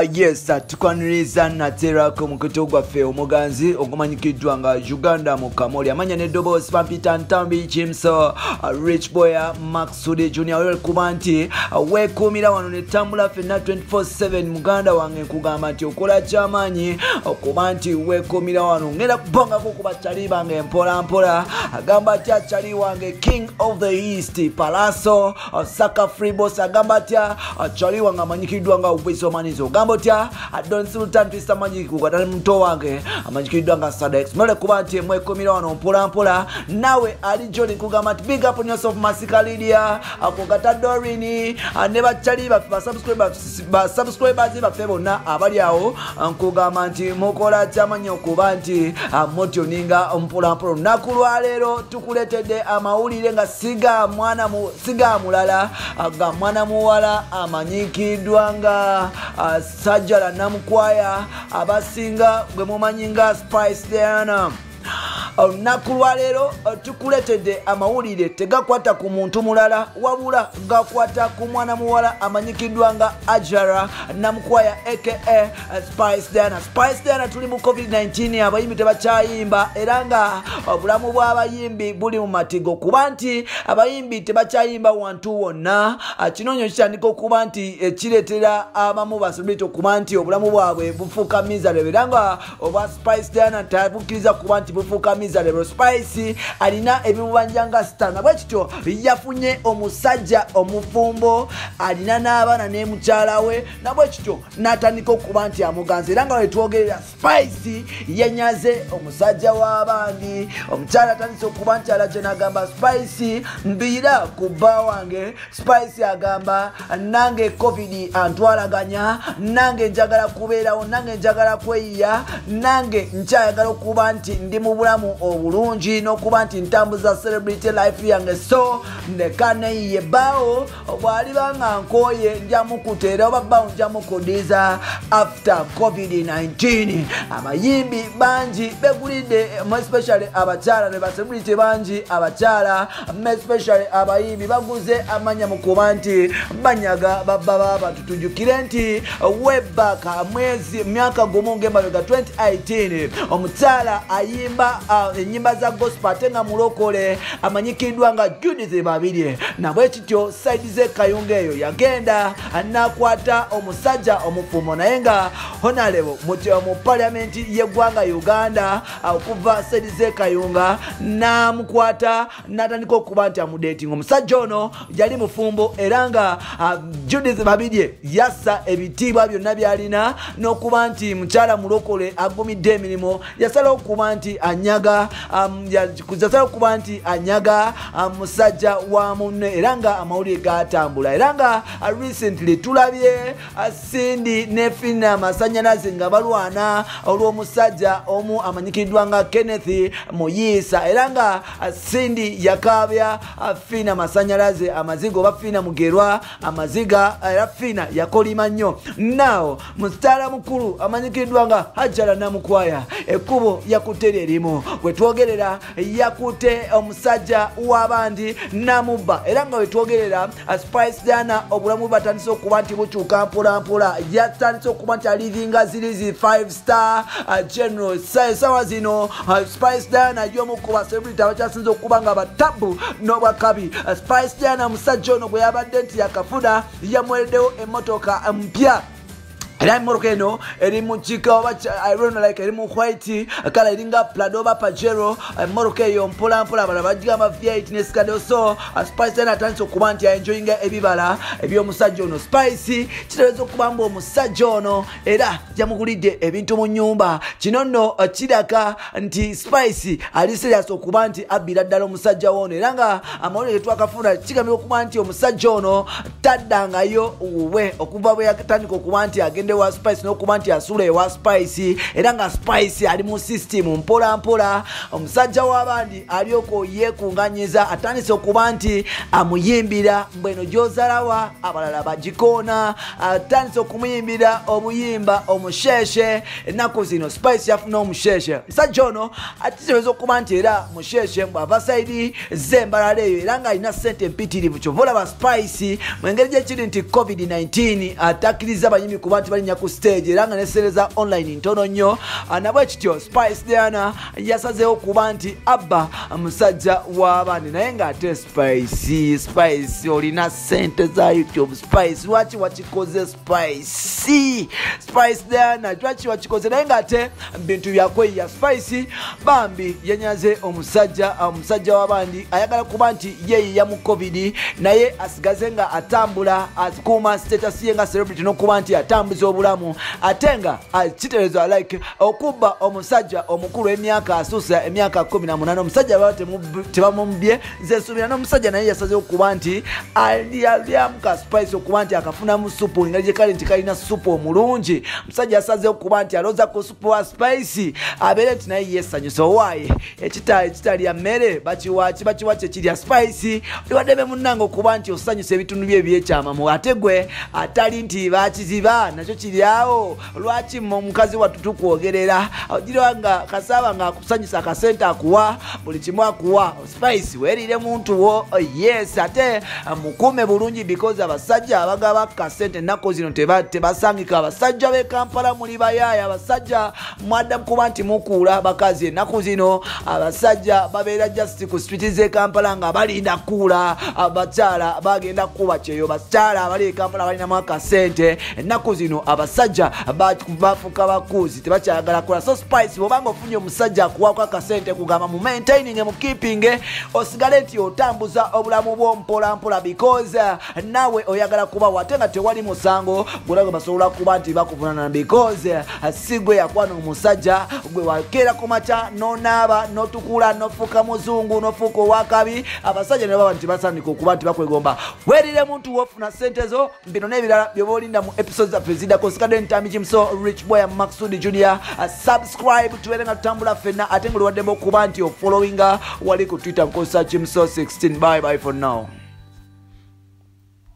Yes, tukwaniriza natera ko mukuto gwaffe omuganzi ogumanyikiddwa nga Uganda mu Kamoli amanya ne Dobos Pampita Ntambi Chimso Rich Boy Maxude Junior kuba nti weekuumira wano ne tambula fenna 24/7 muganda wange nkugamba nti okola kyamaanyi okuba nti weekuumira wano ngenda kubongako kuba Chali bange mpola mpola agamba atya Chali wange King of the East Palaso Saka Free Boss agamba atya Chali wange amanyikiddwa nga Ubisomanizo gambo tya Don Sultan Twista Magic ukatali mto wange amanyikiddwa nga Sadex mole kuba nti mwekomira wano mpola mpola nawe ali Jolly kugamba nti big up on yourself Masika Lydia akogata Dorini ne bachali ba subscribers baffe bonna abali awo nkugamba nti mukola kyamanyo kuba nti motyo ninga mpola mpola nakulwa leero tukuletedde amawulire nga siga mulala ga mwana muwala amanyikiddwa nga Sajjala Namukwaya abasinga gwe mumanyi nga Spice Diana nakulwa leero tukuletedde amawulire tegakwata ku muntu mulala wabula gakwata ku mwana muwala amanyikiddwa nga Ajara Namukwaya aka Spice Diana. Spice Diana tuli mu COVID-19 abayimbi tebakyayimba era nga obulamu bw'abayimbi buli mu matigo kuba nti abayimbi tebakyayimba wantu wonna kinonyo kitandika okuba nti kireetera abamu basobole okuba nti obulamu bwabwe bufuuka miserable era nga obwa Spice Diana tabukkiriza kuba nti bufuuka miserable. Spice alina ebimubanja nga sitana bwe kityo yafunye omusajja omufumbo alina n'abaana ne mukyala we nabwe kityo n'atandika okuba nti amuganza era nga wetwogerera Spice yenyaze omusajja w'abandi omukyala atandise okuba nti alaje n'agamba Spice mbiira ku bba wange. Spice agamba nange covid antwalaganya nange njagala kubeerawo nange njagala kweyiya nange nkyayagala okuba nti ndi mu bulamu obulungi n'okuba nti ntambuza celebrity life yange so ndeka neyiye bawo bw'aliba nkooye njamukuteera oba bawo njamukudiza after covid-19. abayimbi bangi begulidde especially abakyala ne celebrity bangi abakyala especially abayimbi baguze amanya mu kuba nti banyaga babba babatu. Tujjukire nti webaka mwezi myaka gumu ng'emabega 2018 omukyala ayimba enyimba za gospel ate nga mulokole amanyikiddwa nga Judith Babirye nabwe kityo side ze Kayunga eyo yagenda anakwata omusajja omufumbo naye nga honorable mu parliament y'eggwanga Uganda okuva side ze Kayunga namukwata natandika okuba nti amudating. Omusajja ono yali mufumbo era nga Judith Babirye yassa ebitiibwa byonna byalina n'okuba nti mukyala mulokole agumidde emirimu yasala okuba nti anyaga kuzasala okuba nti anyaga musajja wa munne era nga amawulire gatambula era nga recently tulabye Cindy ne Fina Masanyalaze nga balwana olw'omusajja omu amanyikiddwa nga Kenneth Muyisa era nga Cindy yakabya Fina Masanyalaze amaziga oba Fina Mugerwa amaziga era Fina yakolima nnyo. Now mustala mukulu amanyikiddwa nga Ajara Namukwaya ekkubo yakutere erimu wetwogerera yakute omusajja w'abandi namubba era nga wetwogerera Spice Diana obulamu batandise okuba nti bukyuka mpola mpola yatandise okuba nti alivinga zirizi 5-star general sawa zino Spice Diana y'omu ku celebrity abakyasinze okuba nga batabu n'obwakabi. Spice Diana musajja ono bwe yabadde nti yakafuna yamwereddewo emmotoka mpya era emmotoka eno eri mu kika oba I don't know like eri mu white kala eringa Prado oba Pajero emmotoka eyo mpola mpola abala bagigamba V8 ne Scandal so Spice Diana atandise okuba nti enjoyinga ebibala eby'omusajja ono. Spice kitegeeza okuba mbu omusajja ono era yamugulidde ebintu mu nnyumba. Kino nno kiraga nti Spice ali serious okuba nti abbira ddala omusajja wono era nga amawulire twakafuna kigambibwa okuba nti omusajja ono taddangayo uwe okuva bwe yatandika okuba nti agende wa Spice n'okuba nti asula ewa Spice era nga Spice ali mu system mpola mpola. Omusajja w'abandi alyoko yeekunganyiza atandise okuba nti amuyimbira mbweno gy'ozalawa abalala bagikoona atandise okumuyimbira obuyimba omusheshe. Ennaku zino Spice yafuna omusheshe. Omusajja ono ategeeza okuba nti era musheshe bw'ava sayidi z'embalala eyo era nga alina ssente empitirivu. Kyova olaba Spice mu ngeri gyekiri nti COVID-19 atakkiriza abayimbi kuba nti abalinnya ku stage era nga nesereza online ntono nnyo nabwe kityo Spice Diana yasazeewo kuba nti abba musajja w'abaana naye ng'ate Spice olina ssente za YouTube Spice lwaki wakikoze Spice Diana lwaki wakikoze naye ng'ate bintu byakweya Spice bambi yanyaze omusajja w'abandi ayagala kuba nti yeeyiya mu covid naye asigaze nga atambula akuuma status ye nga celebrity n'okuba nti atambuza obulamu ate nga kitereezwa like okubba omusajja omukulu emyaka asuusa emyaka 18 omusajja baba tebamubye nze nsuubira n'omusajja naye yasazeewo okuba nti alyamu ka Spice okuba nti akafunamu supu nga gye kale nti kalina supu omulungi omusajja yasazeewo okuba nti alooza ku supu wa Spice abeere nti naye yeesanyusa owaaye ekitalya mmere bakiwa kyekirya Spice liwaddeme munnange okuba nti osanyusa ebitundu bye ebyekyamamu ate gwe atali nti bakiziba nakyo kiryawo lwaki omukazi wattu tukwogerera ogirwa nga kasaba nga akusanyusa akasente akuwa buli kimu akuwa Spice weerire muntu wo yes ate mukuume bulungi because abasajja abagaba kasente ennaku zino tebasangika abasajja b'e Kampala muli bayaaya abasajja mwadda kuba nti mukuula abakazi ennaku zino abasajja babeera just ku street z'e Kampala nga balinda kuula abakyala bagenda kuba kyeyo bakyala abali e Kampala balinamu akasente ennaku zino abasajja bafuuka bakuuzi tebakyayagala kukola so Spice bw'obanga ofunye omusajja akuwako akasente kugamba mu maintaining mu keeping osigale nti otambuza obulamu bwo mpolampola because nawe oyagala kubawo ate nga tewali musango gwolaga basobola kuba nti bakuvunana because si gwe yakwana omusajja gwe wakeera ku makya n'onaaba n'otukula n'ofuuka muzungu n'ofuuka owakabi abasajja ne baba nti basandika okuba nti bakwegomba weerire muntu wofuna ssente zo bino n'ebirala byoba olinda mu episodes zaffe ziddako sikadde ntambi kimso Rich Boy Maxudi Junior subscribe tubeere nga tutambula ffenna ate nga oliwaddemu okuba nti ofollowinga wali ku Twitter nkozesa kimso 16 bye for now.